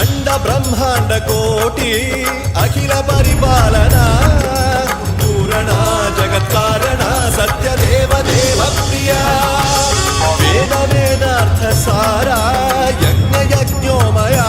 अंड ब्रह्मांड कोटि अखिल परिपालना पूरणा जगत्कारणा सत्यदेव देव प्रिया वेद वेदार्थ सारा यज्ञ यज्ञोमया